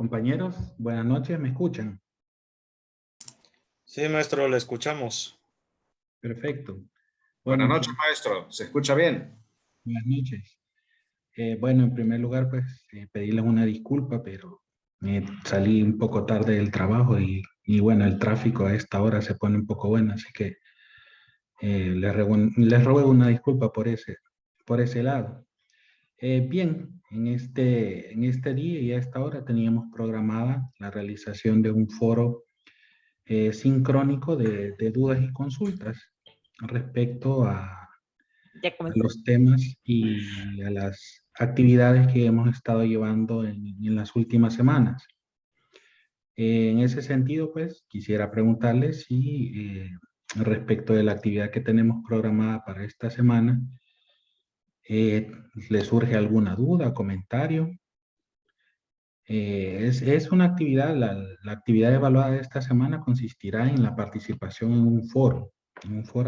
Compañeros, buenas noches, ¿me escuchan? Sí, maestro, le escuchamos. Perfecto. Buenas Bueno, noches, maestro. ¿Se escucha bien? buenas noches. Bueno, en primer lugar, pues pedirles una disculpa, pero salí un poco tarde del trabajo y bueno, el tráfico a esta hora se pone un poco bueno, así que les ruego una disculpa por ese lado. Bien, en este día y a esta hora teníamos programada la realización de un foro sincrónico de dudas y consultas respecto Ya a comencé. los temas y a las actividades que hemos estado llevando en las últimas semanas. En ese sentido, pues, quisiera preguntarles si respecto de la actividad que tenemos programada para esta semana, ¿les surge alguna duda, comentario? Es una actividad, la actividad evaluada de esta semana consistirá en la participación en un foro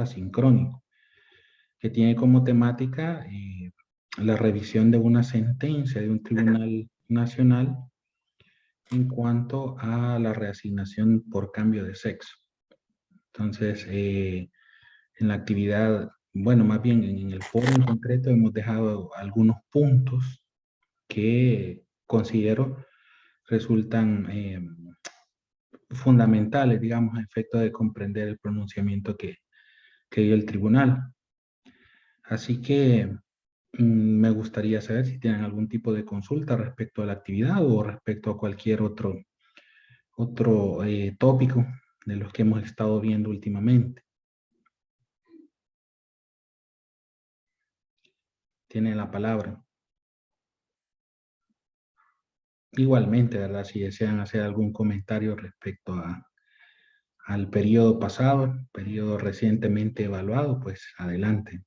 asincrónico, que tiene como temática la revisión de una sentencia de un tribunal nacional en cuanto a la reasignación por cambio de sexo. Entonces, en la actividad, bueno, más bien en el foro en concreto hemos dejado algunos puntos que considero resultan fundamentales, digamos, a efecto de comprender el pronunciamiento que dio el tribunal. Así que me gustaría saber si tienen algún tipo de consulta respecto a la actividad o respecto a cualquier otro tópico de los que hemos estado viendo últimamente. Tienen la palabra. Igualmente, ¿verdad? Si desean hacer algún comentario respecto al periodo pasado, periodo recientemente evaluado, pues adelante.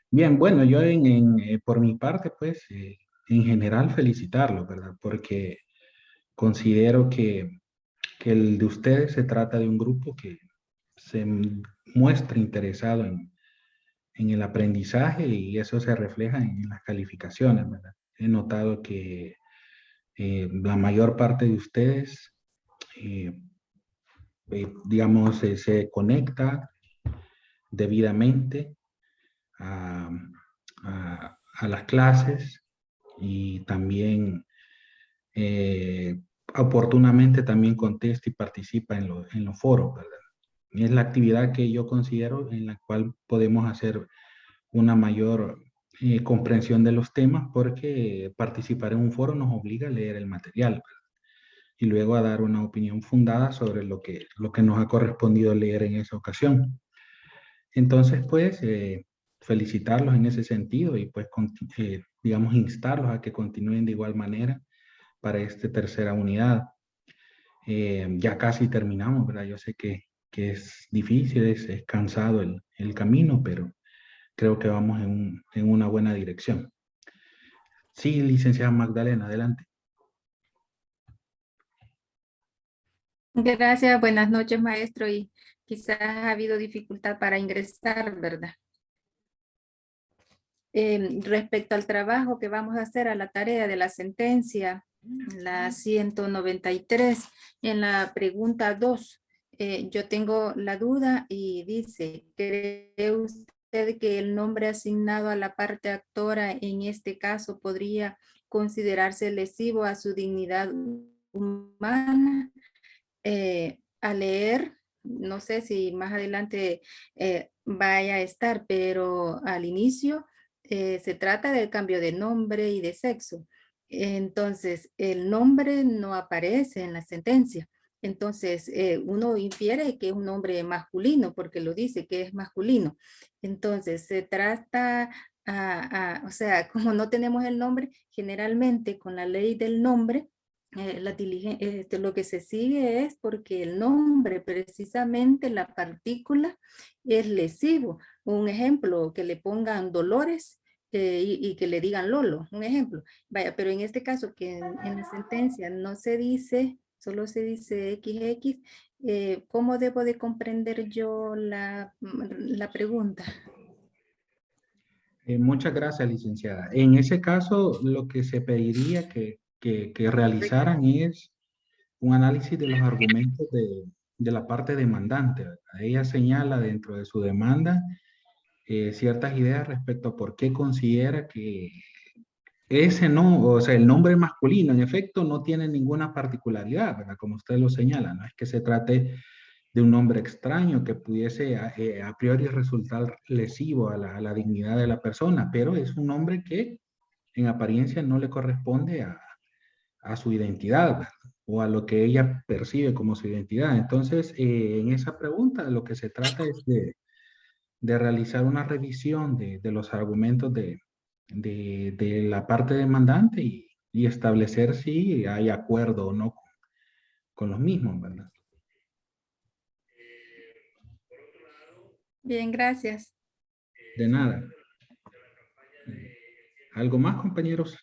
Bien, bueno, yo por mi parte, pues, en general felicitarlo, ¿verdad? Porque considero que el de ustedes se trata de un grupo que se muestra interesado en el aprendizaje y eso se refleja en las calificaciones, ¿verdad? He notado que la mayor parte de ustedes, digamos, se conecta debidamente a, a las clases y también oportunamente también contesta y participa en los foros, ¿verdad? Es la actividad que yo considero en la cual podemos hacer una mayor comprensión de los temas porque participar en un foro nos obliga a leer el material, ¿verdad? Y luego a dar una opinión fundada sobre lo que nos ha correspondido leer en esa ocasión. Entonces, pues, felicitarlos en ese sentido y pues, digamos, instarlos a que continúen de igual manera para esta tercera unidad. Ya casi terminamos, ¿verdad? Yo sé que es difícil, es cansado el camino, pero creo que vamos en una buena dirección. Sí, licenciada Magdalena, adelante. Gracias, buenas noches, maestro. Y quizás ha habido dificultad para ingresar, ¿verdad? Respecto al trabajo que vamos a hacer a la tarea de la sentencia, la 193, en la pregunta 2, yo tengo la duda y dice, ¿cree usted que el nombre asignado a la parte actora en este caso podría considerarse lesivo a su dignidad humana? A leer, no sé si más adelante vaya a estar, pero al inicio se trata del cambio de nombre y de sexo. Entonces, el nombre no aparece en la sentencia. Entonces, uno infiere que es un nombre masculino porque lo dice que es masculino. Entonces, se trata, o sea, como no tenemos el nombre, generalmente con la ley del nombre, lo que se sigue es porque el nombre, precisamente la partícula, es lesivo. Un ejemplo, que le pongan Dolores y que le digan Lolo, un ejemplo. Vaya, pero en este caso que en la sentencia no se dice solo se dice XX. ¿Cómo debo de comprender yo la pregunta? Muchas gracias, licenciada. En ese caso, lo que se pediría que realizaran es un análisis de los argumentos de la parte demandante, ¿verdad? Ella señala dentro de su demanda ciertas ideas respecto a por qué considera que ese no, o sea, el nombre masculino, en efecto, no tiene ninguna particularidad, ¿verdad? Como usted lo señala, no es que se trate de un nombre extraño que pudiese a priori resultar lesivo a la dignidad de la persona, pero es un nombre que en apariencia no le corresponde a su identidad, ¿verdad? O a lo que ella percibe como su identidad. Entonces, en esa pregunta lo que se trata es de realizar una revisión de los argumentos de la parte demandante y establecer si hay acuerdo o no con los mismos, ¿verdad? Bien, gracias. De nada. ¿Algo más, compañeros?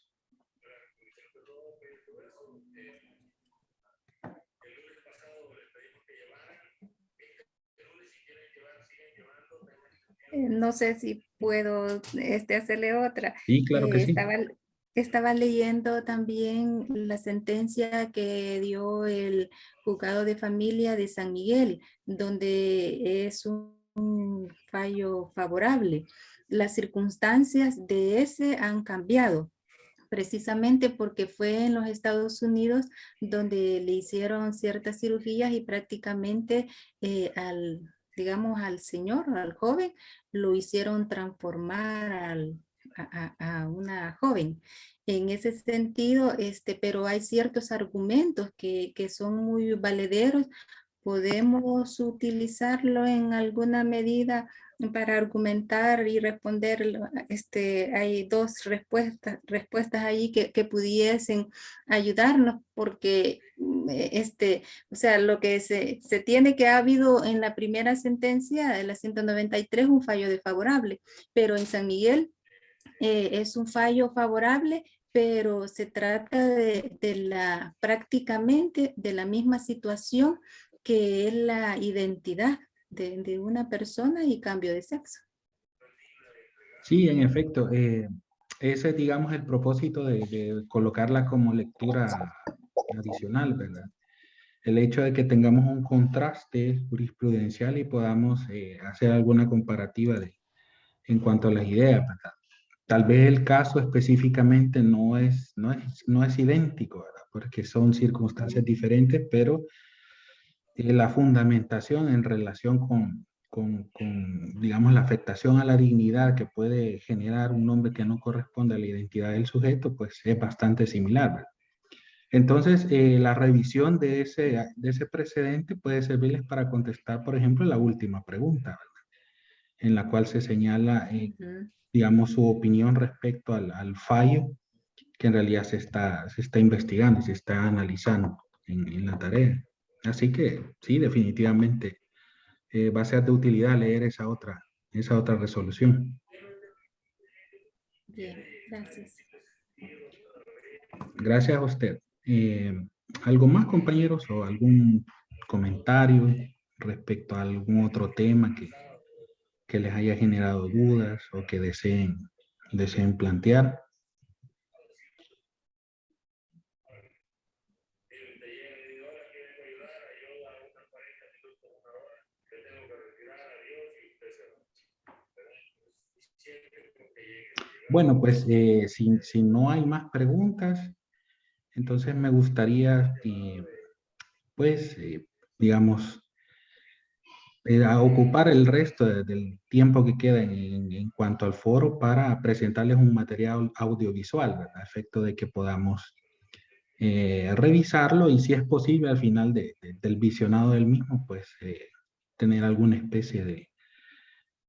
No sé si puedo hacerle otra. Sí, claro que sí. Estaba leyendo también la sentencia que dio el juzgado de familia de San Miguel, donde es un fallo favorable. Las circunstancias de ese han cambiado, precisamente porque fue en los Estados Unidos donde le hicieron ciertas cirugías y prácticamente digamos, al señor, al joven, lo hicieron transformar a una joven. En ese sentido, pero hay ciertos argumentos que son muy valederos. Podemos utilizarlo en alguna medida para argumentar y responder. Hay dos respuestas ahí que pudiesen ayudarnos, porque o sea, lo que se tiene que ha habido en la primera sentencia de la 193 un fallo desfavorable, pero en San Miguel es un fallo favorable, pero se trata prácticamente de la misma situación que es la identidad de una persona y cambio de sexo. Sí, en efecto. Ese es, digamos, el propósito de colocarla como lectura adicional, ¿verdad? El hecho de que tengamos un contraste jurisprudencial y podamos hacer alguna comparativa en cuanto a las ideas, ¿verdad? Tal vez el caso específicamente no es idéntico, ¿verdad? Porque son circunstancias diferentes, pero la fundamentación en relación digamos, la afectación a la dignidad que puede generar un nombre que no corresponde a la identidad del sujeto, pues es bastante similar, ¿verdad? Entonces, la revisión de ese precedente puede servirles para contestar, por ejemplo, la última pregunta, ¿verdad? En la cual se señala, digamos, su opinión respecto al fallo que en realidad se está investigando, se está analizando en la tarea. Así que sí, definitivamente va a ser de utilidad leer esa otra resolución. Bien, gracias. Gracias a usted. ¿Algo más, compañeros, o algún comentario respecto a algún otro tema que les haya generado dudas o que deseen plantear? Bueno, pues si no hay más preguntas, entonces me gustaría, pues, digamos, a ocupar el resto del tiempo que queda en cuanto al foro para presentarles un material audiovisual, ¿verdad? A efecto de que podamos revisarlo y si es posible al final del visionado del mismo, pues tener alguna especie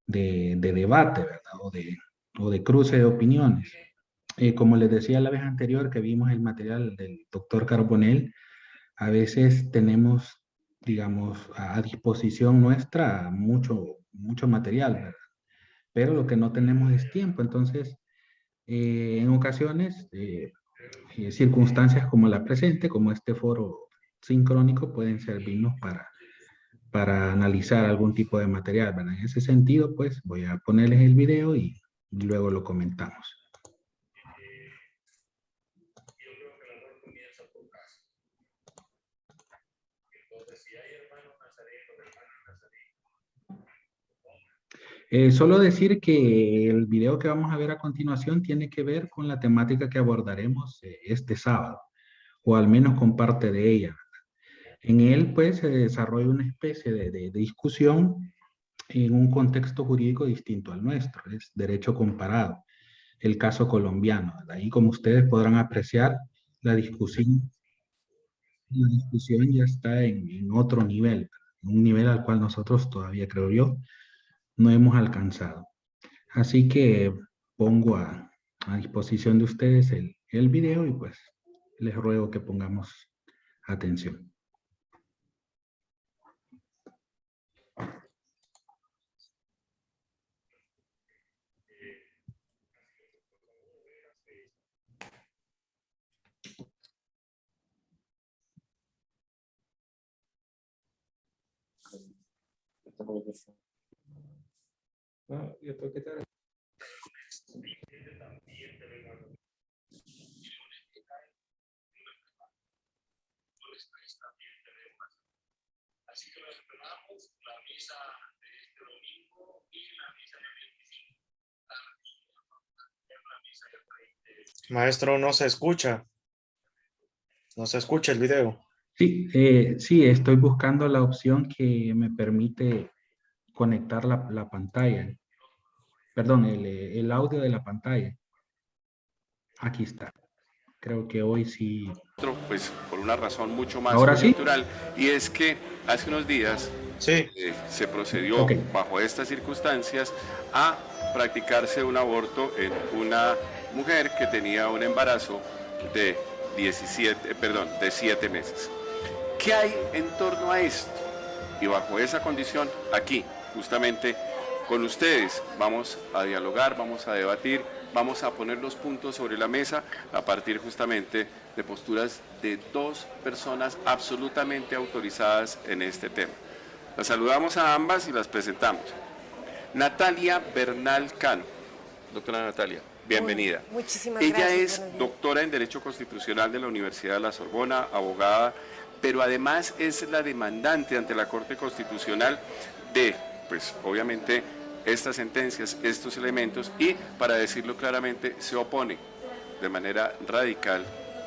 de debate, ¿verdad? O de cruce de opiniones. Como les decía la vez anterior que vimos el material del doctor Carbonell, a veces tenemos, digamos, a disposición nuestra mucho material, ¿verdad? Pero lo que no tenemos es tiempo. Entonces, en ocasiones, circunstancias como la presente, como este foro sincrónico pueden servirnos para analizar algún tipo de material, ¿verdad? En ese sentido, pues voy a ponerles el video y luego lo comentamos. Solo decir que el video que vamos a ver a continuación tiene que ver con la temática que abordaremos este sábado, o al menos con parte de ella. En él, pues, se desarrolla una especie de discusión en un contexto jurídico distinto al nuestro, es derecho comparado, el caso colombiano. Ahí, como ustedes podrán apreciar, la discusión ya está en otro nivel, un nivel al cual nosotros todavía, creo yo, no hemos alcanzado. Así que pongo a disposición de ustedes el video y pues les ruego que pongamos atención. Así que retomamos la misa de este domingo y la misa del 25. La misa del 20. Maestro, no se escucha. No se escucha el video. Sí, sí, estoy buscando la opción que me permite conectar la pantalla. Perdón, el audio de la pantalla. Aquí está. Creo que hoy sí. Pues por una razón mucho más ¿Ahora sí? coyuntural, y es que hace unos días Sí. se procedió Ok. bajo estas circunstancias a practicarse un aborto en una mujer que tenía un embarazo de 7 meses. ¿Qué hay en torno a esto? Y bajo esa condición, aquí, justamente, con ustedes vamos a dialogar, vamos a debatir, vamos a poner los puntos sobre la mesa a partir justamente de posturas de dos personas absolutamente autorizadas en este tema. Las saludamos a ambas y las presentamos. Natalia Bernal Cano. Doctora Natalia, bienvenida. Muchísimas Ella gracias. es doctora en Derecho Constitucional de la Universidad de La Sorbona, abogada, pero además es la demandante ante la Corte Constitucional de, pues obviamente, estas sentencias, estos elementos, y para decirlo claramente, se opone de manera radical,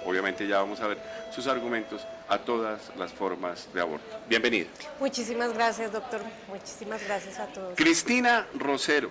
obviamente ya vamos a ver sus argumentos, a todas las formas de aborto. Bienvenida. Muchísimas gracias, doctor. Muchísimas gracias a todos. Cristina Rosero,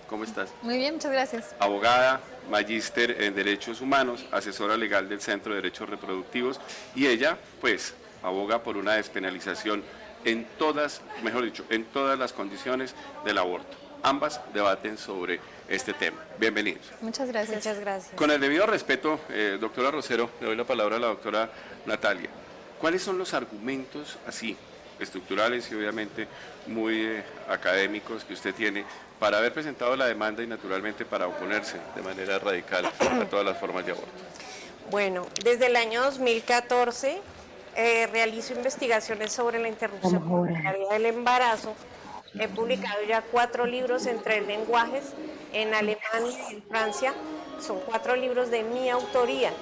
¿cómo estás? Muy bien, muchas gracias. Abogada, magíster en Derechos Humanos, asesora legal del Centro de Derechos Reproductivos, y ella, pues, aboga por una despenalización en todas, mejor dicho, en todas las condiciones del aborto. Ambas debaten sobre este tema. Bienvenidos. Muchas gracias. Muchas gracias. Con el debido respeto, doctora Rosero, le doy la palabra a la doctora Natalia. ¿Cuáles son los argumentos así, estructurales y obviamente muy académicos que usted tiene para haber presentado la demanda y naturalmente para oponerse de manera radical a todas las formas de aborto? Bueno, desde el año 2014 realizo investigaciones sobre la interrupción voluntaria del embarazo. He publicado ya 4 libros en 3 lenguajes, en alemán y en Francia. Son 4 libros de mi autoría.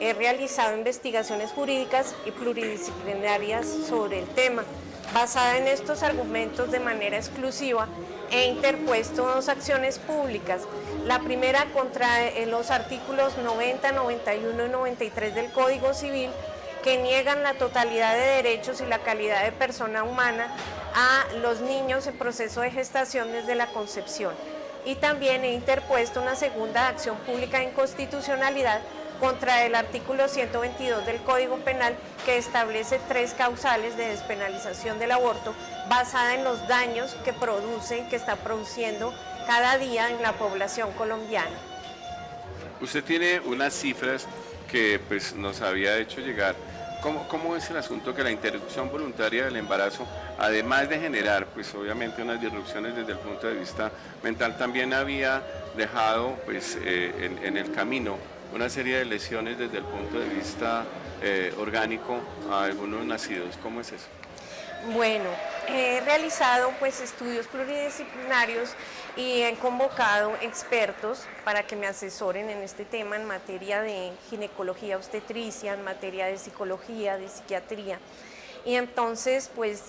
He realizado investigaciones jurídicas y pluridisciplinarias sobre el tema. Basada en estos argumentos de manera exclusiva, he interpuesto 2 acciones públicas. La primera contra los artículos 90, 91 y 93 del Código Civil, que niegan la totalidad de derechos y la calidad de persona humana a los niños en proceso de gestación desde la concepción. Y también he interpuesto una segunda acción pública de inconstitucionalidad contra el artículo 122 del Código Penal, que establece 3 causales de despenalización del aborto basada en los daños que está produciendo cada día en la población colombiana. Usted tiene unas cifras que pues, nos había hecho llegar. ¿Cómo es el asunto que la interrupción voluntaria del embarazo, además de generar, pues obviamente unas disrupciones desde el punto de vista mental, también había dejado pues en el camino una serie de lesiones desde el punto de vista orgánico a algunos nacidos. ¿Cómo es eso? Bueno, he realizado pues estudios pluridisciplinarios y he convocado expertos para que me asesoren en este tema en materia de ginecología obstetricia, en materia de psicología, de psiquiatría. Y entonces, pues,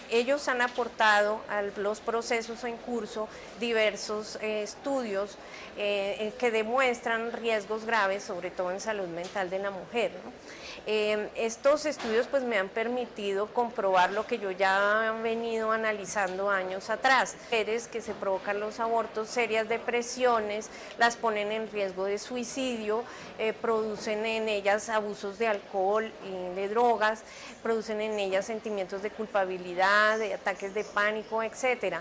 ellos han aportado a los procesos en curso diversos estudios que demuestran riesgos graves, sobre todo en salud mental de la mujer, ¿no? Estos estudios pues me han permitido comprobar lo que yo ya he venido analizando años atrás. Mujeres que se provocan los abortos, serias depresiones, las ponen en riesgo de suicidio, producen en ellas abusos de alcohol y de drogas, producen en ellas sentimientos de culpabilidad, de ataques de pánico, etc.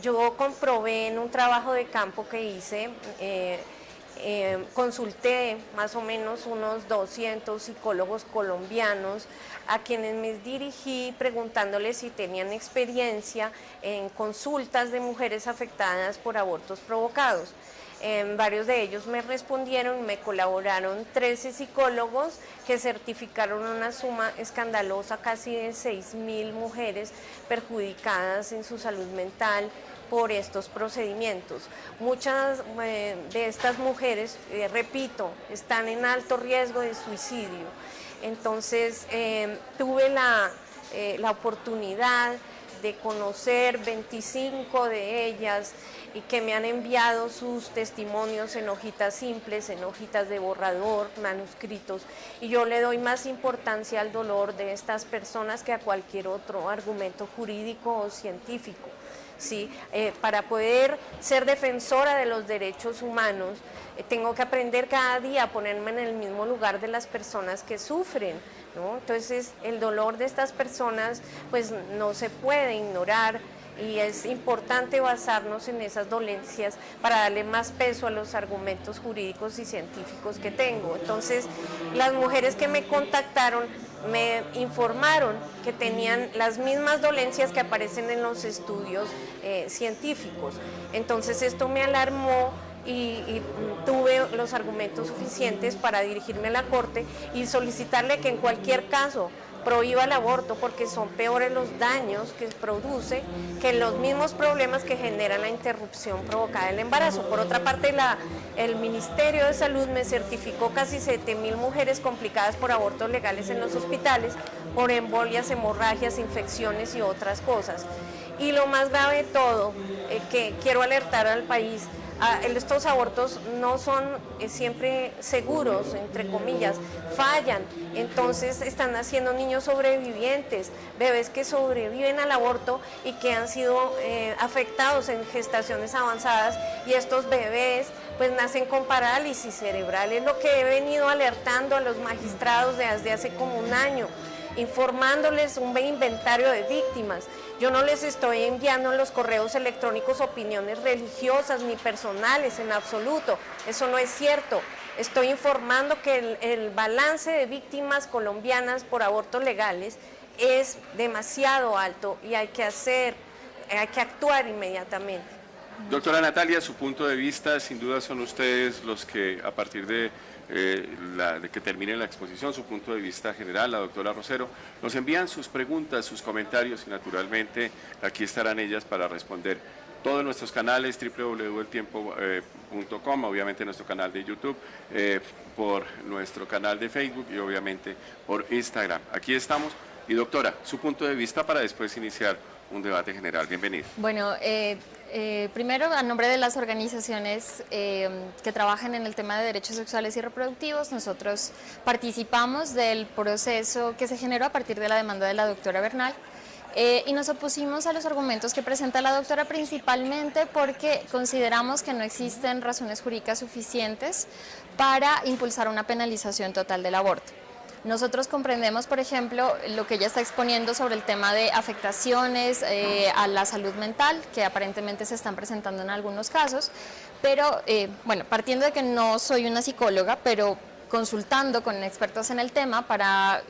Yo comprobé en un trabajo de campo que hice, consulté más o menos unos 200 psicólogos colombianos a quienes me dirigí preguntándoles si tenían experiencia en consultas de mujeres afectadas por abortos provocados. Varios de ellos me respondieron, me colaboraron 13 psicólogos que certificaron una suma escandalosa, casi de 6.000 mujeres perjudicadas en su salud mental por estos procedimientos. Muchas de estas mujeres, repito, están en alto riesgo de suicidio. Entonces tuve la oportunidad de conocer 25 de ellas y que me han enviado sus testimonios en hojitas simples, en hojitas de borrador, manuscritos, y yo le doy más importancia al dolor de estas personas que a cualquier otro argumento jurídico o científico. ¿Sí? Para poder ser defensora de los derechos humanos, tengo que aprender cada día a ponerme en el mismo lugar de las personas que sufren, ¿no? Entonces, el dolor de estas personas pues no se puede ignorar y es importante basarnos en esas dolencias para darle más peso a los argumentos jurídicos y científicos que tengo. Entonces, las mujeres que me contactaron me informaron que tenían las mismas dolencias que aparecen en los estudios científicos. Entonces esto me alarmó y tuve los argumentos suficientes para dirigirme a la Corte y solicitarle que en cualquier caso prohíba el aborto, porque son peores los daños que produce que los mismos problemas que genera la interrupción provocada del embarazo. Por otra parte, el Ministerio de Salud me certificó casi 7.000 mujeres complicadas por abortos legales en los hospitales, por embolias, hemorragias, infecciones y otras cosas. Y lo más grave de todo, que quiero alertar al país, estos abortos no son siempre seguros, entre comillas, fallan, entonces están naciendo niños sobrevivientes, bebés que sobreviven al aborto y que han sido afectados en gestaciones avanzadas, y estos bebés pues nacen con parálisis cerebral. Es lo que he venido alertando a los magistrados desde hace como un año, informándoles un inventario de víctimas. Yo no les estoy enviando en los correos electrónicos opiniones religiosas ni personales en absoluto, eso no es cierto. Estoy informando que el balance de víctimas colombianas por abortos legales es demasiado alto y hay que actuar inmediatamente. Doctora Natalia, su punto de vista, sin duda son ustedes los que a partir de que termine la exposición, su punto de vista general, la doctora Rosero, nos envían sus preguntas, sus comentarios y naturalmente aquí estarán ellas para responder. Todos nuestros canales, www.eltiempo.com, obviamente nuestro canal de YouTube, por nuestro canal de Facebook y obviamente por Instagram. Aquí estamos. Y doctora, su punto de vista para después iniciar un debate general. Bienvenida. Bueno, primero, a nombre de las organizaciones que trabajan en el tema de derechos sexuales y reproductivos, nosotros participamos del proceso que se generó a partir de la demanda de la doctora Bernal y nos opusimos a los argumentos que presenta la doctora, principalmente porque consideramos que no existen razones jurídicas suficientes para impulsar una penalización total del aborto. Nosotros comprendemos, por ejemplo, lo que ella está exponiendo sobre el tema de afectaciones a la salud mental, que aparentemente se están presentando en algunos casos, pero bueno, partiendo de que no soy una psicóloga, pero consultando con expertos en el tema para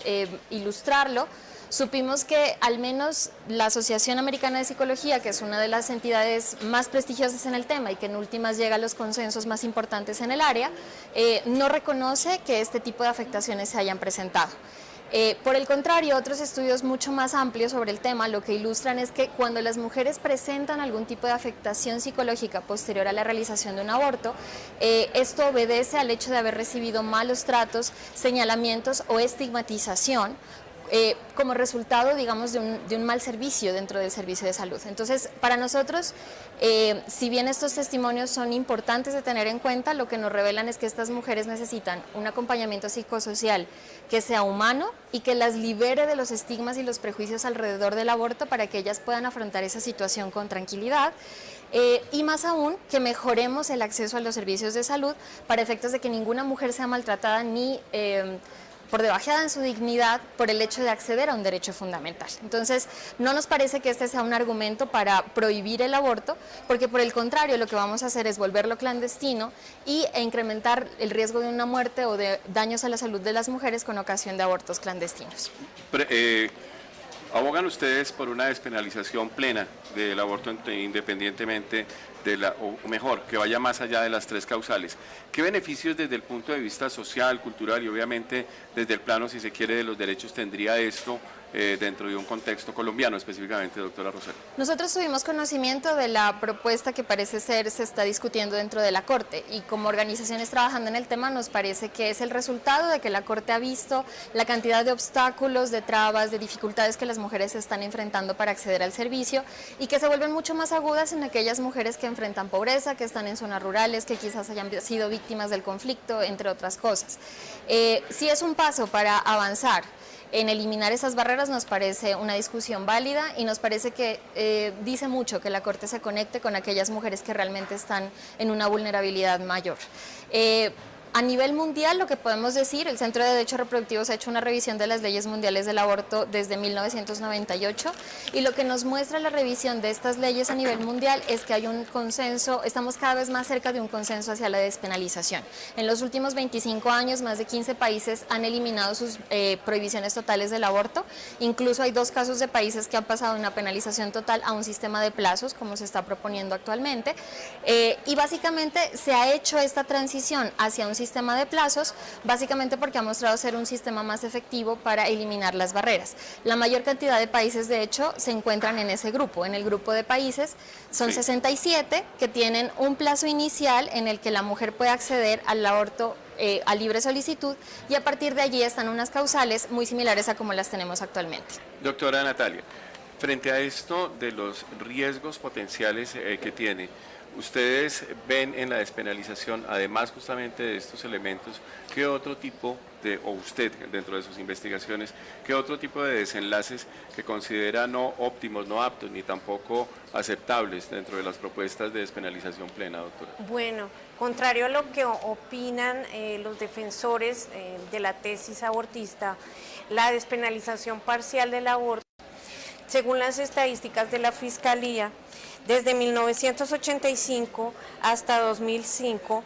ilustrarlo, supimos que al menos la Asociación Americana de Psicología, que es una de las entidades más prestigiosas en el tema y que en últimas llega a los consensos más importantes en el área, no reconoce que este tipo de afectaciones se hayan presentado. Por el contrario, otros estudios mucho más amplios sobre el tema lo que ilustran es que cuando las mujeres presentan algún tipo de afectación psicológica posterior a la realización de un aborto, esto obedece al hecho de haber recibido malos tratos, señalamientos o estigmatización como resultado, digamos, de un mal servicio dentro del servicio de salud. Entonces, para nosotros, si bien estos testimonios son importantes de tener en cuenta, lo que nos revelan es que estas mujeres necesitan un acompañamiento psicosocial que sea humano y que las libere de los estigmas y los prejuicios alrededor del aborto para que ellas puedan afrontar esa situación con tranquilidad. Y más aún, que mejoremos el acceso a los servicios de salud para efectos de que ninguna mujer sea maltratada ni por debajada en su dignidad por el hecho de acceder a un derecho fundamental. Entonces, no nos parece que este sea un argumento para prohibir el aborto, porque por el contrario, lo que vamos a hacer es volverlo clandestino e incrementar el riesgo de una muerte o de daños a la salud de las mujeres con ocasión de abortos clandestinos. ¿Abogan ustedes por una despenalización plena del aborto independientemente de o mejor, que vaya más allá de las 3 causales? ¿Qué beneficios desde el punto de vista social, cultural y obviamente desde el plano, si se quiere, de los derechos tendría esto dentro de un contexto colombiano específicamente, doctora Rosario? Nosotros tuvimos conocimiento de la propuesta que parece ser se está discutiendo dentro de la Corte y como organizaciones trabajando en el tema nos parece que es el resultado de que la Corte ha visto la cantidad de obstáculos, de trabas, de dificultades que las mujeres están enfrentando para acceder al servicio y que se vuelven mucho más agudas en aquellas mujeres que enfrentan pobreza, que están en zonas rurales, que quizás hayan sido víctimas del conflicto, entre otras cosas. Sí es un paso para avanzar en eliminar esas barreras, nos parece una discusión válida y nos parece que dice mucho que la Corte se conecte con aquellas mujeres que realmente están en una vulnerabilidad mayor. A nivel mundial, lo que podemos decir, el Centro de Derechos Reproductivos ha hecho una revisión de las leyes mundiales del aborto desde 1998 y lo que nos muestra la revisión de estas leyes a nivel mundial es que hay un consenso, estamos cada vez más cerca de un consenso hacia la despenalización. En los últimos 25 años, más de 15 países han eliminado sus prohibiciones totales del aborto, incluso hay 2 casos de países que han pasado de una penalización total a un sistema de plazos, como se está proponiendo actualmente, y básicamente se ha hecho esta transición hacia un sistema de plazos, básicamente porque ha mostrado ser un sistema más efectivo para eliminar las barreras. La mayor cantidad de países, de hecho, se encuentran en ese grupo. En el grupo de países son 67 que tienen un plazo inicial en el que la mujer puede acceder al aborto a libre solicitud y a partir de allí están unas causales muy similares a como las tenemos actualmente. Doctora Natalia, frente a esto de los riesgos potenciales que tiene, ¿ustedes ven en la despenalización, además justamente de estos elementos, qué otro tipo o usted dentro de sus investigaciones, qué otro tipo de desenlaces que considera no óptimos, no aptos, ni tampoco aceptables dentro de las propuestas de despenalización plena, doctora? Bueno, contrario a lo que opinan los defensores de la tesis abortista, la despenalización parcial del aborto, según las estadísticas de la Fiscalía, desde 1985 hasta 2005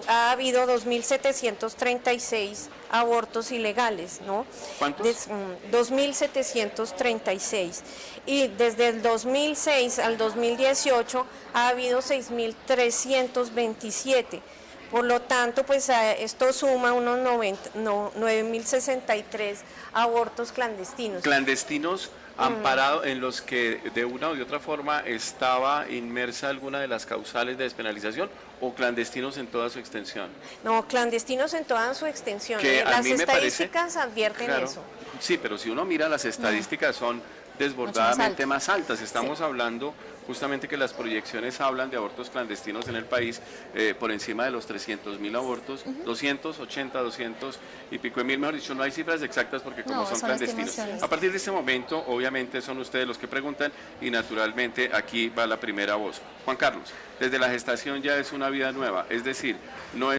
ha habido 2.736 abortos ilegales, ¿no? ¿Cuántos? 2.736. Y desde el 2006 al 2018 ha habido 6.327. Por lo tanto, pues esto suma unos 9.063 abortos clandestinos. ¿Clandestinos amparados en los que de una u otra forma estaba inmersa alguna de las causales de despenalización o clandestinos en toda su extensión? No, clandestinos en toda su extensión. Que a Las mí me parece, estadísticas advierten claro, eso. Sí, pero si uno mira las estadísticas son desbordadamente más altas. Estamos hablando justamente que las proyecciones hablan de abortos clandestinos en el país por encima de los 300.000 abortos, 280, 200 y pico de mil, mejor dicho, no hay cifras exactas porque como son clandestinos. A partir de este momento, obviamente son ustedes los que preguntan y naturalmente aquí va la primera voz. Juan Carlos, desde la gestación ya es una vida nueva, es decir, no es...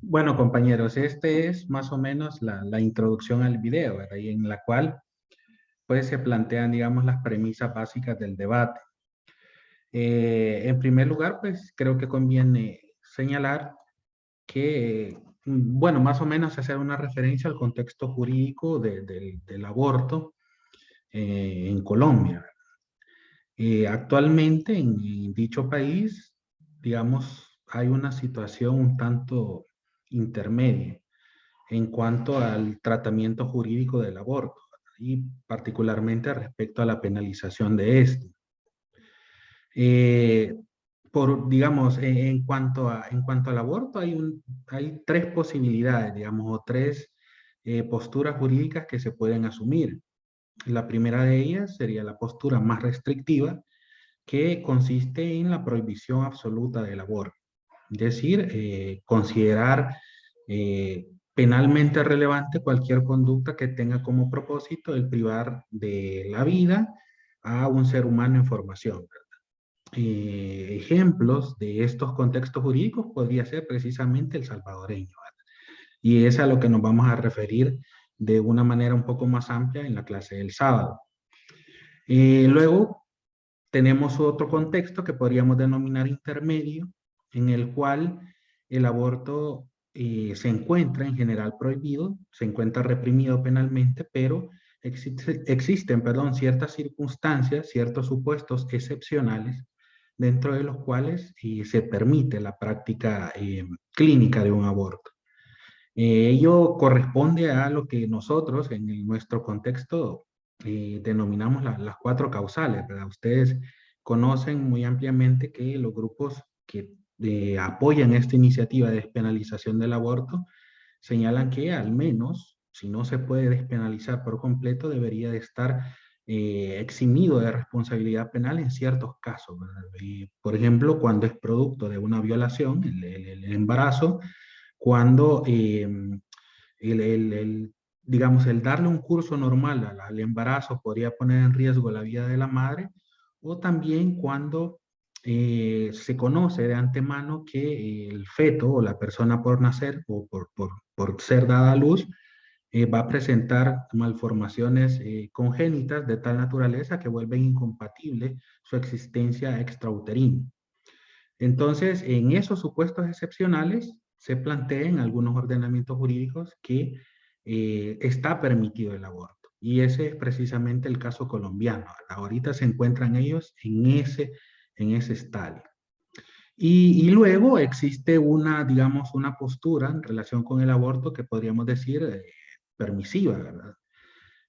Bueno, compañeros, este es más o menos la introducción al video, ¿verdad? Y en la cual pues se plantean, digamos, las premisas básicas del debate. En primer lugar, pues creo que conviene señalar que bueno, más o menos hacer una referencia al contexto jurídico del aborto en Colombia. Actualmente en dicho país, digamos, hay una situación un tanto intermedia en cuanto al tratamiento jurídico del aborto y particularmente respecto a la penalización de este. Eh, digamos, en cuanto al aborto, hay tres posibilidades, digamos, o tres posturas jurídicas que se pueden asumir. La primera de ellas sería la postura más restrictiva, que consiste en la prohibición absoluta del aborto. Es decir, considerar penalmente relevante cualquier conducta que tenga como propósito el privar de la vida a un ser humano en formación. Ejemplos de estos contextos jurídicos podría ser precisamente el salvadoreño, ¿verdad? Y es a lo que nos vamos a referir de una manera un poco más amplia en la clase del sábado. Luego tenemos otro contexto que podríamos denominar intermedio, en el cual el aborto se encuentra en general prohibido, se encuentra reprimido penalmente, pero existen, perdón, ciertas circunstancias, ciertos supuestos excepcionales, dentro de los cuales se permite la práctica clínica de un aborto. Ello corresponde a lo que nosotros, en nuestro contexto, denominamos las cuatro causales, ¿verdad? Ustedes conocen muy ampliamente que los grupos que apoyan esta iniciativa de despenalización del aborto señalan que al menos, si no se puede despenalizar por completo, debería de estar eximido de responsabilidad penal en ciertos casos, ¿verdad? Por ejemplo, cuando es producto de una violación, el embarazo, cuando digamos, el darle un curso normal al embarazo podría poner en riesgo la vida de la madre, o también cuando se conoce de antemano que el feto o la persona por nacer o por ser dada a luz va a presentar malformaciones congénitas de tal naturaleza que vuelven incompatible su existencia extrauterina. Entonces, en esos supuestos excepcionales se plantean algunos ordenamientos jurídicos que está permitido el aborto. Y ese es precisamente el caso colombiano. Ahorita se encuentran ellos en ese estadio. Y luego existe una, digamos, una postura en relación con el aborto que podríamos decir permisiva, ¿verdad?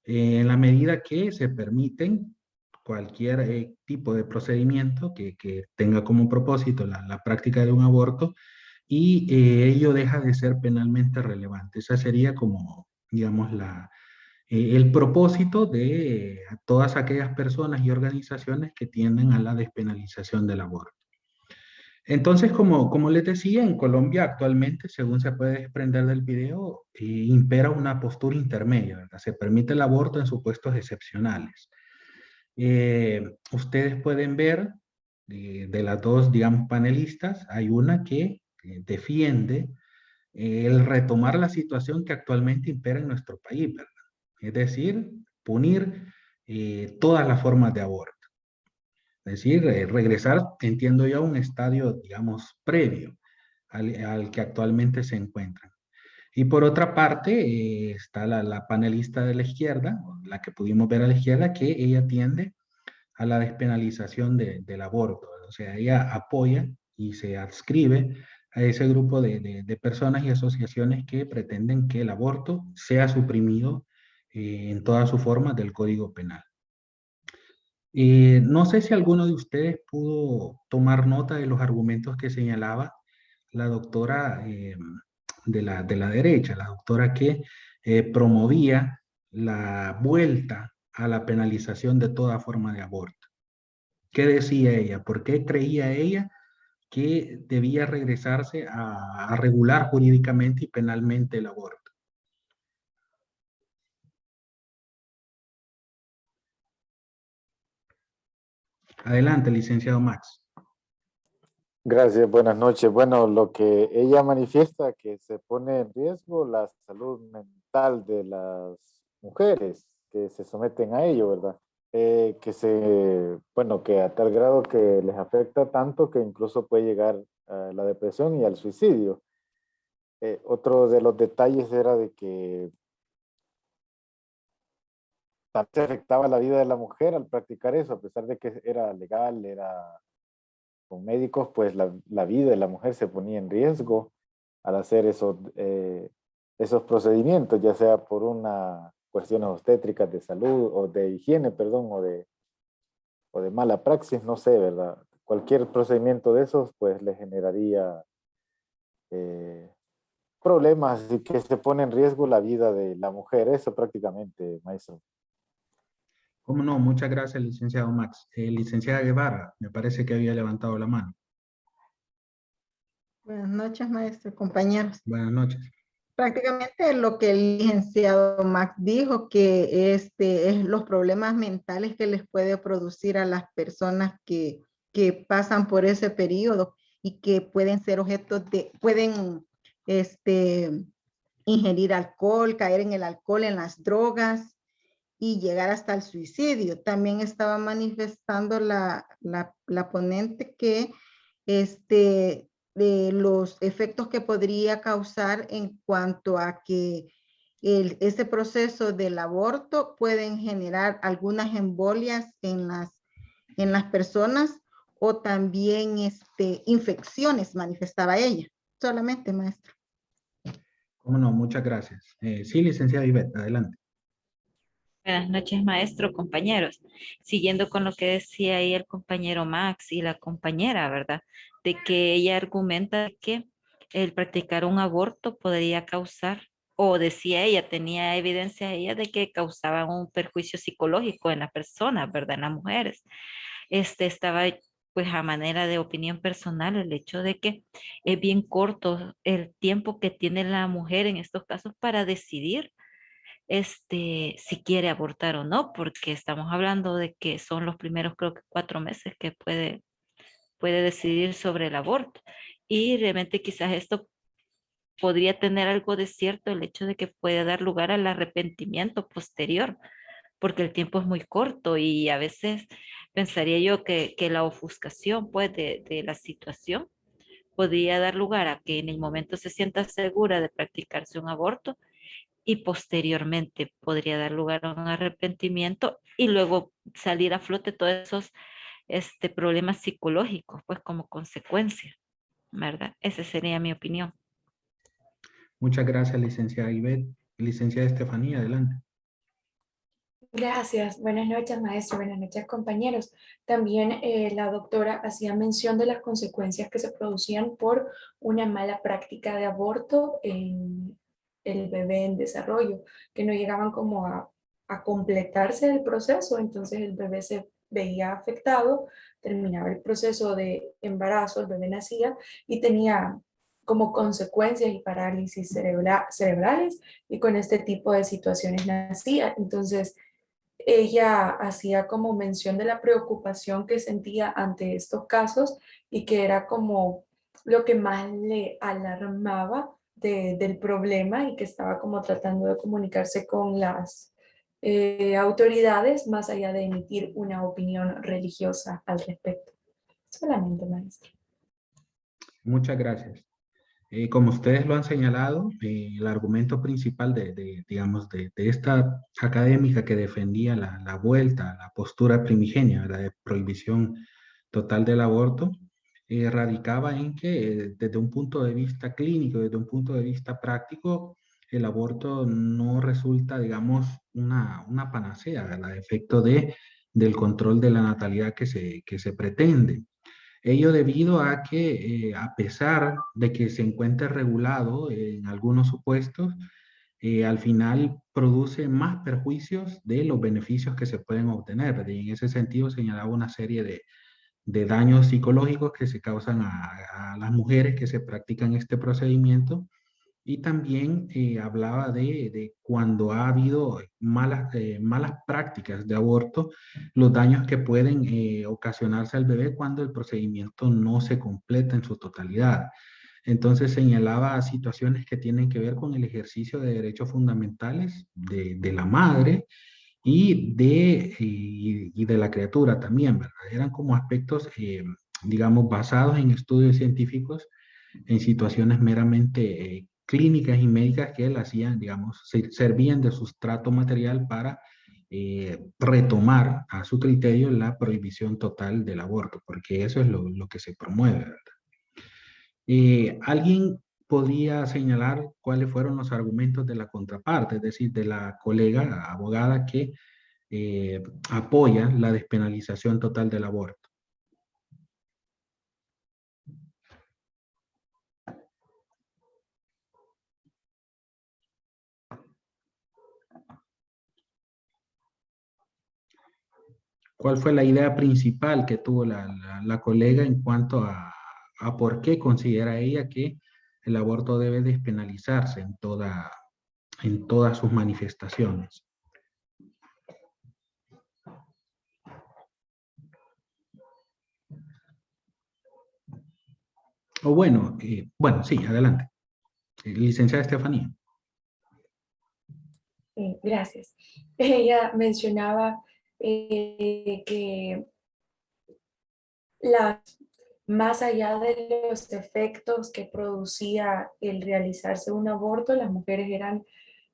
En la medida que se permiten cualquier tipo de procedimiento que tenga como propósito la práctica de un aborto y ello deja de ser penalmente relevante. Esa sería como, digamos, el propósito de todas aquellas personas y organizaciones que tienden a la despenalización del aborto. Entonces, como les decía, en Colombia actualmente, según se puede desprender del video, impera una postura intermedia, ¿verdad? Se permite el aborto en supuestos excepcionales. Ustedes pueden ver de las dos, digamos, panelistas, hay una que defiende el retomar la situación que actualmente impera en nuestro país, ¿verdad? Es decir, punir todas las formas de aborto. Es decir, regresar, entiendo yo, a un estadio, digamos, previo al que actualmente se encuentran. Y por otra parte, está la panelista de la izquierda, la que pudimos ver a la izquierda, que ella tiende a la despenalización del aborto. O sea, ella apoya y se adscribe a ese grupo de personas y asociaciones que pretenden que el aborto sea suprimido en todas sus formas del Código Penal. No sé si alguno de ustedes pudo tomar nota de los argumentos que señalaba la doctora de la derecha, la doctora que promovía la vuelta a la penalización de toda forma de aborto. ¿Qué decía ella? ¿Por qué creía ella que debía regresarse a regular jurídicamente y penalmente el aborto? Adelante, licenciado Max. Gracias, buenas noches. Bueno, lo que ella manifiesta que se pone en riesgo la salud mental de las mujeres que se someten a ello, ¿verdad? Bueno, que a tal grado que les afecta tanto que incluso puede llegar a la depresión y al suicidio. Otro de los detalles era de que también se afectaba la vida de la mujer al practicar eso, a pesar de que era legal, era con médicos, pues la vida de la mujer se ponía en riesgo al hacer esos procedimientos, ya sea por una cuestiones obstétricas de salud o de higiene, perdón, o de mala praxis, no sé, ¿verdad? Cualquier procedimiento de esos, pues le generaría problemas y que se pone en riesgo la vida de la mujer, eso prácticamente, maestro. ¿Cómo no? Muchas gracias, licenciado Max. Licenciada Guevara, me parece que había levantado la mano. Buenas noches, maestro, compañeros. Buenas noches. Prácticamente lo que el licenciado Max dijo, que es los problemas mentales que les puede producir a las personas que pasan por ese periodo y que pueden ser objetos pueden ingerir alcohol, caer en el alcohol, en las drogas y llegar hasta el suicidio. También estaba manifestando la ponente que de los efectos que podría causar en cuanto a que ese proceso del aborto pueden generar algunas embolias en las personas o también infecciones, manifestaba ella. Solamente, maestra. ¿Cómo no? Muchas gracias. Sí, licenciada Ivette, adelante. Buenas noches, maestro, compañeros. Siguiendo con lo que decía ahí el compañero Max y la compañera, ¿verdad? De que ella argumenta que el practicar un aborto podría causar, o decía ella, tenía evidencia ella de que causaba un perjuicio psicológico en las personas, ¿verdad? En las mujeres. Estaba pues a manera de opinión personal el hecho de que es bien corto el tiempo que tiene la mujer en estos casos para decidir si quiere abortar o no, porque estamos hablando de que son los primeros, creo que 4 meses que puede decidir sobre el aborto. Y realmente quizás esto podría tener algo de cierto, el hecho de que puede dar lugar al arrepentimiento posterior, porque el tiempo es muy corto y a veces pensaría yo que la ofuscación pues de la situación podría dar lugar a que en el momento se sienta segura de practicarse un aborto y posteriormente podría dar lugar a un arrepentimiento y luego salir a flote todos esos problemas psicológicos, pues como consecuencia, ¿verdad? Esa sería mi opinión. Muchas gracias, licenciada Ivette. Licenciada Estefanía, adelante. Gracias. Buenas noches, maestro. Buenas noches, compañeros. También la doctora hacía mención de las consecuencias que se producían por una mala práctica de aborto en el bebé en desarrollo, que no llegaban como a completarse el proceso, entonces el bebé se veía afectado, terminaba el proceso de embarazo, el bebé nacía y tenía como consecuencias y parálisis cerebrales y con este tipo de situaciones nacía. Entonces, ella hacía como mención de la preocupación que sentía ante estos casos y que era como lo que más le alarmaba del problema y que estaba como tratando de comunicarse con las autoridades más allá de emitir una opinión religiosa al respecto. Solamente, maestro. Muchas gracias. Como ustedes lo han señalado, el argumento principal digamos, de esta académica que defendía la vuelta, la postura primigenia, ¿verdad?, de prohibición total del aborto, radicaba en que desde un punto de vista clínico, desde un punto de vista práctico, el aborto no resulta, digamos, una panacea, ¿verdad?, a efecto del control de la natalidad que se pretende. Ello debido a que, a pesar de que se encuentre regulado en algunos supuestos, al final produce más perjuicios de los beneficios que se pueden obtener. Y en ese sentido señalaba una serie de daños psicológicos que se causan a las mujeres que se practican este procedimiento. Y también hablaba de cuando ha habido malas prácticas de aborto, los daños que pueden ocasionarse al bebé cuando el procedimiento no se completa en su totalidad. Entonces señalaba situaciones que tienen que ver con el ejercicio de derechos fundamentales de la madre y de la criatura también, ¿verdad? Eran como aspectos, digamos, basados en estudios científicos en situaciones meramente clínicas y médicas que le hacían, digamos, servían de sustrato material para retomar a su criterio la prohibición total del aborto, porque eso es lo que se promueve, ¿verdad? ¿Alguien podría señalar cuáles fueron los argumentos de la contraparte, es decir, de la colega abogada que apoya la despenalización total del aborto? ¿Cuál fue la idea principal que tuvo la colega en cuanto a por qué considera ella que el aborto debe despenalizarse en todas sus manifestaciones? O bueno, sí, adelante. Licenciada Estefanía. Gracias. Ella mencionaba que más allá de los efectos que producía el realizarse un aborto, las mujeres eran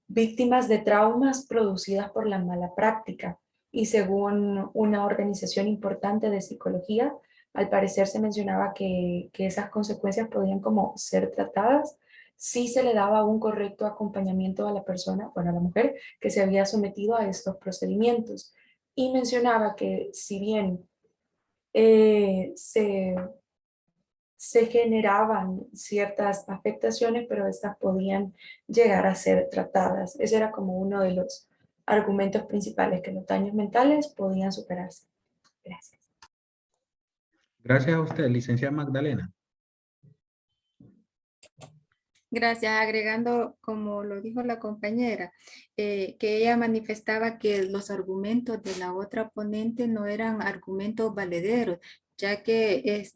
víctimas de traumas producidas por la mala práctica. Y según una organización importante de psicología, al parecer se mencionaba que esas consecuencias podían como ser tratadas si se le daba un correcto acompañamiento a la persona, bueno, a la mujer que se había sometido a estos procedimientos. Y mencionaba que si bien se generaban ciertas afectaciones, pero estas podían llegar a ser tratadas. Ese era como uno de los argumentos principales, que los daños mentales podían superarse. Gracias. Gracias a usted, licenciada Magdalena. Gracias. Agregando, como lo dijo la compañera, que ella manifestaba que los argumentos de la otra ponente no eran argumentos valederos, ya que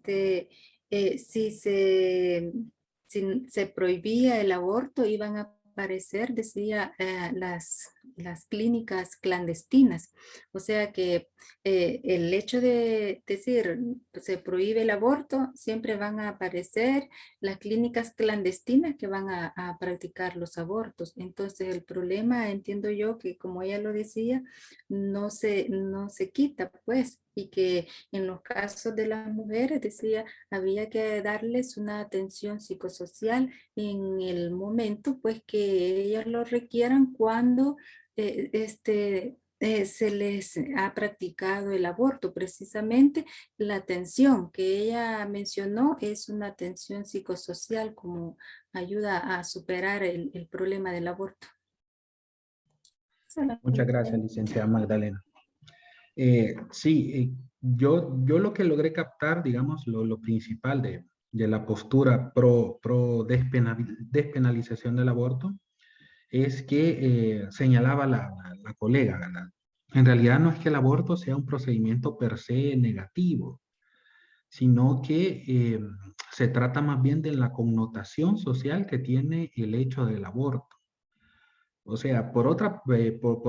si se prohibía el aborto, iban a aparecer, decía, las clínicas clandestinas. O sea que el hecho de decir se prohíbe el aborto, siempre van a aparecer las clínicas clandestinas que van a practicar los abortos. Entonces el problema, entiendo yo, que como ella lo decía, no se quita, pues, y que en los casos de las mujeres, decía, había que darles una atención psicosocial en el momento, pues, que ellas lo requieran cuando se les ha practicado el aborto. Precisamente la atención que ella mencionó es una atención psicosocial como ayuda a superar el problema del aborto. Muchas gracias, licenciada Magdalena. Sí, yo lo que logré captar, digamos, lo principal de la postura pro despenalización del aborto es que señalaba la colega, ¿verdad? En realidad no es que el aborto sea un procedimiento per se negativo, sino que se trata más bien de la connotación social que tiene el hecho del aborto. O sea, por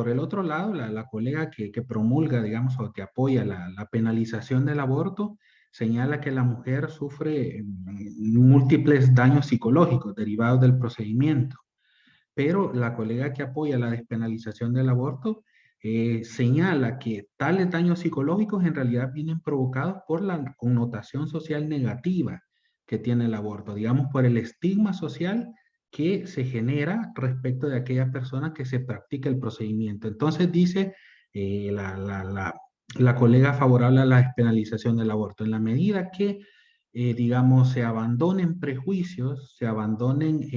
el otro lado, la colega que promulga, digamos, o que apoya la penalización del aborto, señala que la mujer sufre múltiples daños psicológicos derivados del procedimiento. Pero la colega que apoya la despenalización del aborto señala que tales daños psicológicos en realidad vienen provocados por la connotación social negativa que tiene el aborto, digamos, por el estigma social que se genera respecto de aquella persona que se practica el procedimiento. Entonces dice la colega favorable a la despenalización del aborto, en la medida que, digamos, se abandonen prejuicios, se abandonen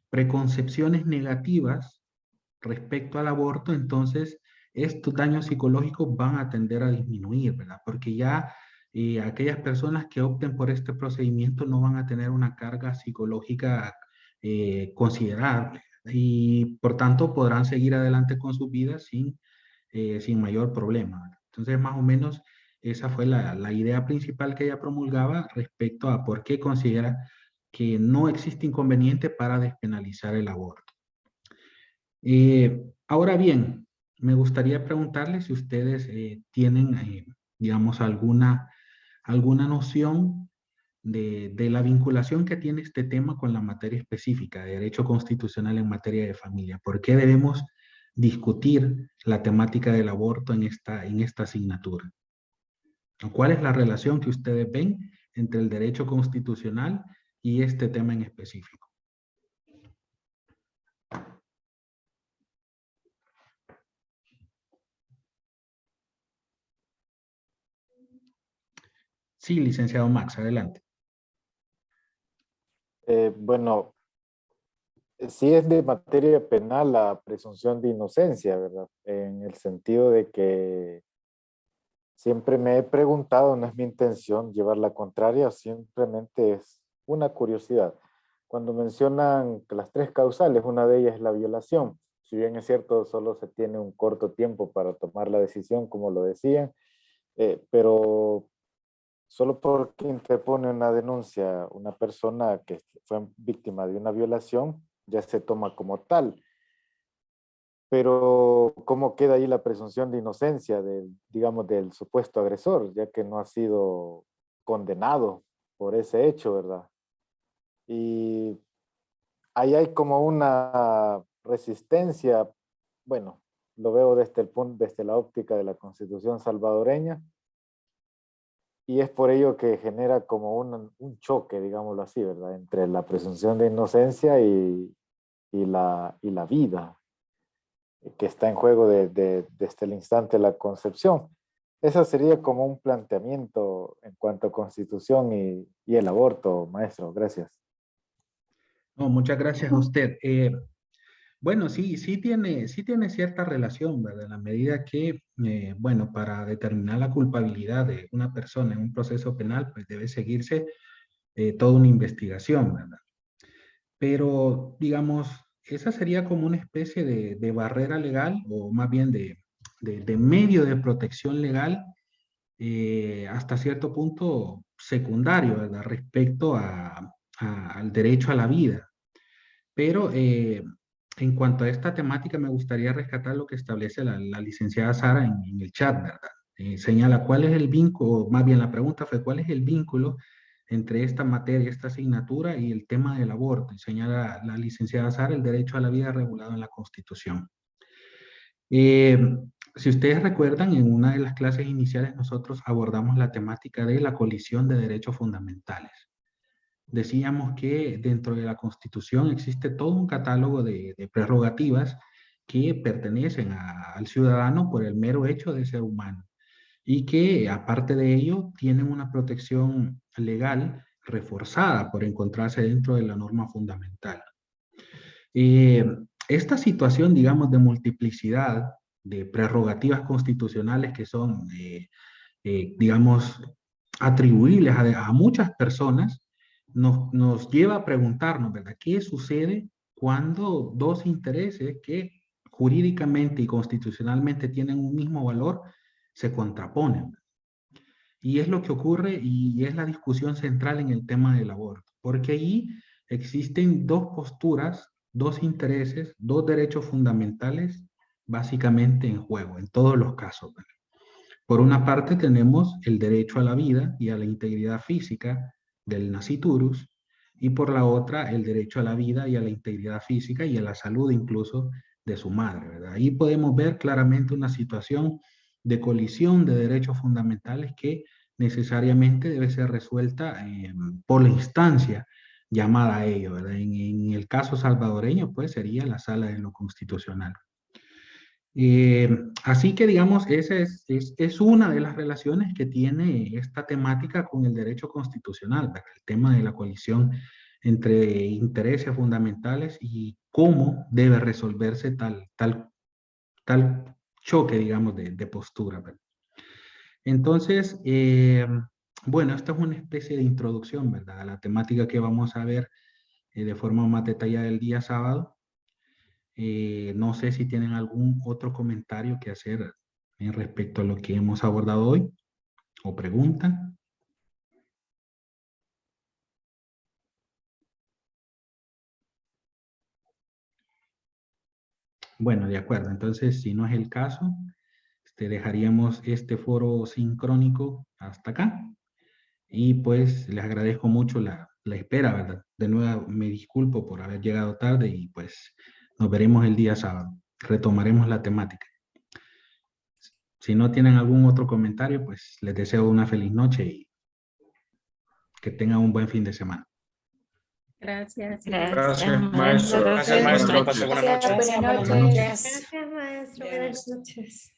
preconcepciones negativas respecto al aborto, entonces estos daños psicológicos van a tender a disminuir, ¿verdad? Porque ya aquellas personas que opten por este procedimiento no van a tener una carga psicológica considerable y por tanto podrán seguir adelante con sus vidas sin mayor problema, ¿verdad? Entonces más o menos esa fue la idea principal que ella promulgaba respecto a por qué considera que no existe inconveniente para despenalizar el aborto. Ahora bien, me gustaría preguntarles si ustedes tienen, digamos, alguna noción de la vinculación que tiene este tema con la materia específica de derecho constitucional en materia de familia. ¿Por qué debemos discutir la temática del aborto en esta asignatura? ¿Cuál es la relación que ustedes ven entre el derecho constitucional y este tema en específico? Sí, licenciado Max, adelante. Bueno, sí es de materia penal la presunción de inocencia, ¿verdad? En el sentido de que siempre me he preguntado, no es mi intención llevar la contraria, simplemente es una curiosidad. Cuando mencionan que las 3 causales, una de ellas es la violación. Si bien es cierto, solo se tiene un corto tiempo para tomar la decisión, como lo decían, pero solo porque interpone una denuncia una persona que fue víctima de una violación, ya se toma como tal. Pero ¿cómo queda ahí la presunción de inocencia digamos, del supuesto agresor, ya que no ha sido condenado por ese hecho, ¿verdad? Y ahí hay como una resistencia, bueno, lo veo desde la óptica de la Constitución salvadoreña, y es por ello que genera como un choque, digámoslo así, ¿verdad? Entre la presunción de inocencia y la vida que está en juego desde el instante de la concepción. Eso sería como un planteamiento en cuanto a Constitución y el aborto, maestro. Gracias. No, muchas gracias a usted. Bueno, sí tiene cierta relación, ¿verdad? En la medida que, bueno, para determinar la culpabilidad de una persona en un proceso penal, pues debe seguirse toda una investigación, ¿verdad? Pero, digamos, esa sería como una especie de barrera legal, o más bien de medio de protección legal, hasta cierto punto secundario, ¿verdad? Respecto al derecho a la vida. Pero en cuanto a esta temática, me gustaría rescatar lo que establece la licenciada Sara en el chat, ¿verdad? Señala cuál es el vínculo, más bien la pregunta fue cuál es el vínculo entre esta materia, esta asignatura y el tema del aborto. Y señala la licenciada Sara el derecho a la vida regulado en la Constitución. Si ustedes recuerdan, en una de las clases iniciales nosotros abordamos la temática de la colisión de derechos fundamentales. Decíamos que dentro de la Constitución existe todo un catálogo de prerrogativas que pertenecen al ciudadano por el mero hecho de ser humano y que aparte de ello tienen una protección legal reforzada por encontrarse dentro de la norma fundamental. Esta situación, digamos, de multiplicidad de prerrogativas constitucionales que son, digamos, atribuibles a muchas personas, nos lleva a preguntarnos, ¿verdad? ¿Qué sucede cuando dos intereses que jurídicamente y constitucionalmente tienen un mismo valor se contraponen? Y es lo que ocurre y es la discusión central en el tema del aborto, porque allí existen dos posturas, dos intereses, dos derechos fundamentales básicamente en juego, en todos los casos, ¿verdad? Por una parte tenemos el derecho a la vida y a la integridad física del nasciturus, y por la otra el derecho a la vida y a la integridad física y a la salud incluso de su madre, ¿verdad? Ahí podemos ver claramente una situación de colisión de derechos fundamentales que necesariamente debe ser resuelta por la instancia llamada a ello, ¿verdad? En el caso salvadoreño, pues sería la Sala de lo Constitucional. Así que, digamos, esa es una de las relaciones que tiene esta temática con el derecho constitucional, ¿verdad? El tema de la colisión entre intereses fundamentales y cómo debe resolverse tal choque, digamos, de postura, ¿verdad? Entonces, bueno, esta es una especie de introducción, ¿verdad? A la temática que vamos a ver de forma más detallada el día sábado. No sé si tienen algún otro comentario que hacer en respecto a lo que hemos abordado hoy o preguntan. Bueno, de acuerdo. Entonces, si no es el caso, dejaríamos este foro sincrónico hasta acá. Y pues les agradezco mucho la espera, ¿verdad? De nuevo me disculpo por haber llegado tarde y pues nos veremos el día sábado. Retomaremos la temática. Si no tienen algún otro comentario, pues les deseo una feliz noche y que tengan un buen fin de semana. Gracias. Gracias, maestro. Gracias, maestro. Pase buena noche. Buenas noches. Gracias, maestro. Buenas noches.